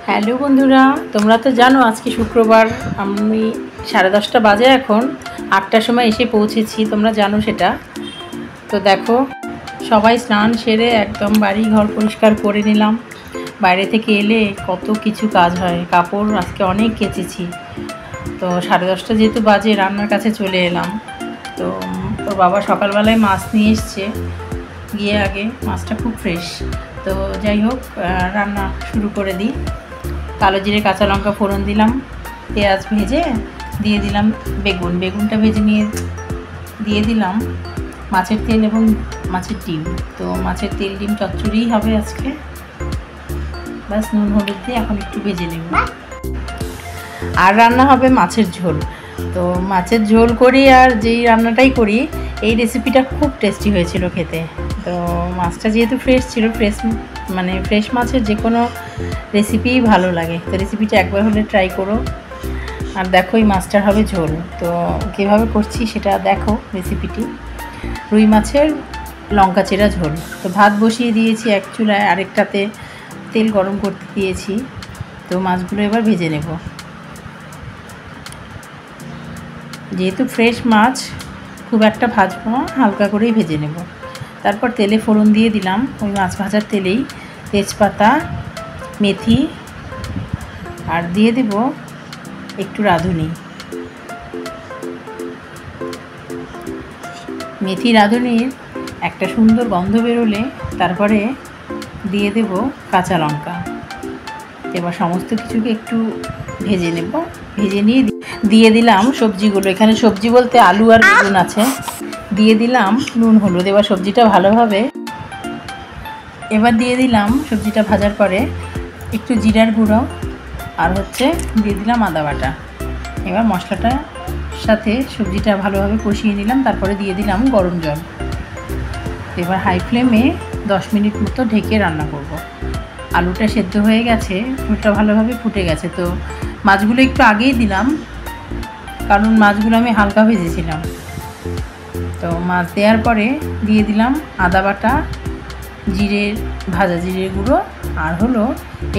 Hello বন্ধুরা, তোমরা তো জানো আজকে শুক্রবার। আমি 10:30 বাজে, এখন 8টার সময় এসে পৌঁছেছি, তোমরা জানো সেটা। তো দেখো, সবাই স্নান সেরে একদম বাড়ি ঘর পরিষ্কার করে নিলাম। বাইরে থেকে এলে কত কিছু কাজ হয়, কাপড় আজকে অনেক কেচেছি। তো 10:30 যেহেতু বাজে, রান্নার কাছে চলে এলাম। তো ওর বাবা সকালবেলায় মাছ নিয়ে এসছে, গিয়ে আগে মাছটা খুব ফ্রেশ। তো যাই হোক, রান্না শুরু করে দিই। কালো জিরে কাঁচা লঙ্কা ফোড়ন দিলাম, পেঁয়াজ ভেজে দিয়ে দিলাম বেগুনটা ভেজে নিয়ে দিয়ে দিলাম মাছের তেল এবং মাছের ডিম। তো মাছের তেল ডিম চচ্চড়িই হবে আজকে। বাস নুন হলুদ দিয়ে এখন একটু ভেজে নেব। আর রান্না হবে মাছের ঝোল। তো মাছের ঝোল করি আর যেই রান্নাটাই করি, এই রেসিপিটা খুব টেস্টি হয়েছিল খেতে। তো মাছটা যেহেতু ফ্রেশ ছিল, ফ্রেশ মাছের যে কোনো রেসিপিই ভালো লাগে। তো রেসিপিটা একবার হলে ট্রাই করো। আর দেখো, এই মাছটার হবে ঝোল। তো কীভাবে করছি সেটা দেখো রেসিপিটি। রুই মাছের লঙ্কা চেরা ঝোল। তো ভাত বসিয়ে দিয়েছি এক চুলায়, আরেকটাতে তেল গরম করতে দিয়েছি। তো মাছগুলো এবার ভেজে নেব। যেহেতু ফ্রেশ মাছ, খুব একটা ভাজবো না, হালকা করেই ভেজে নেব। তারপর তেলে ফোড়ন দিয়ে দিলাম, ওই মাছ ভাজার তেলেই তেজপাতা, মেথি, আর দিয়ে দেব একটু রাঁধুনি। মেথি রাঁধুনির একটা সুন্দর গন্ধ বেরোলে তারপরে দিয়ে দেব কাঁচা লঙ্কা। এবার সমস্ত কিছুকে একটু ভেজে নেব। ভেজে নিয়ে দিয়ে দিলাম সবজিগুলো। এখানে সবজি বলতে আলু আর বেগুন আছে। দিয়ে দিলাম নুন হলুদ। এবার সবজিটা ভালোভাবে দিয়ে দিলাম সবজিটা ভাজার পরে একটু জিরার গুঁড়ো আর দিয়ে দিলাম আদা বাটা। এবার মশলাটার সাথে সবজিটা ভালোভাবে কষিয়ে নিলাম। তারপরে দিয়ে দিলাম গরম জল। এবার হাই ফ্লেমে 10 মিনিট মতো ঢেকে রান্না করব। আলুটা সেদ্ধ হয়ে গেছে, ঝোলটা ভালোভাবে ফুটে গেছে। তো মাছগুলো একটু আগেই দিলাম, কারণ মাছগুলো আমি হালকা ভেজেছিলাম। তো মাছ দেওয়ার পরে দিয়ে দিলাম আদা বাটা, ভাজা জিরের গুঁড়ো আর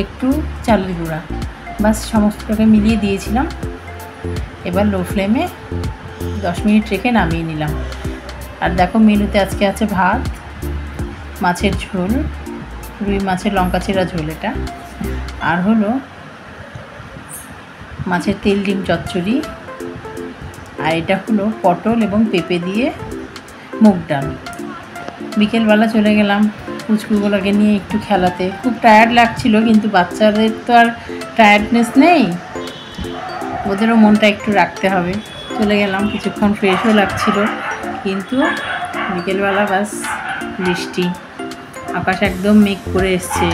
একটু চালের গুঁড়া। বাস সমস্তটাকে মিলিয়ে দিয়েছিলাম। এবার লো ফ্লেমে 10 মিনিট রেখে নামিয়ে নিলাম। আর দেখো, মেনুতে আজকে আছে ভাত, মাছের ঝোল, রুই মাছের লঙ্কা চেরা ঝোল এটা, আর মাছের তেল ডিম চচ্চড়ি, আর এটা পটল এবং পেঁপে দিয়ে মুগ ডাল। বিকেলবেলা চলে গেলাম পুচকুগুলোকে নিয়ে একটু খেলাতে। খুব টায়ার্ড লাগছিল, কিন্তু বাচ্চাদের তো আর টায়ার্ডনেস নেই, ওদেরও মনটা একটু রাখতে হবে। চলে গেলাম, কিছুক্ষণ ফ্রেশও লাগছিল। কিন্তু বিকেলবেলা বাস বৃষ্টি, আকাশ একদম মেঘ করে এসছে,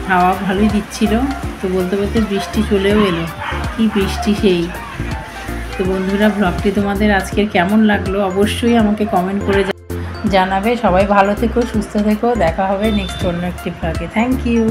হাওয়া ভালোই দিচ্ছিল। তো বলতে বলতে বৃষ্টি চলেও এলো। কি বৃষ্টি সেই! তো বন্ধুরা, ব্লগটি তোমাদের আজকের কেমন লাগলো অবশ্যই আমাকে কমেন্ট করে জানাবে। সবাই ভালো থেকো, সুস্থ থেকো। দেখা হবে নেক্সট অন্য একটি ব্লগে। Thank you.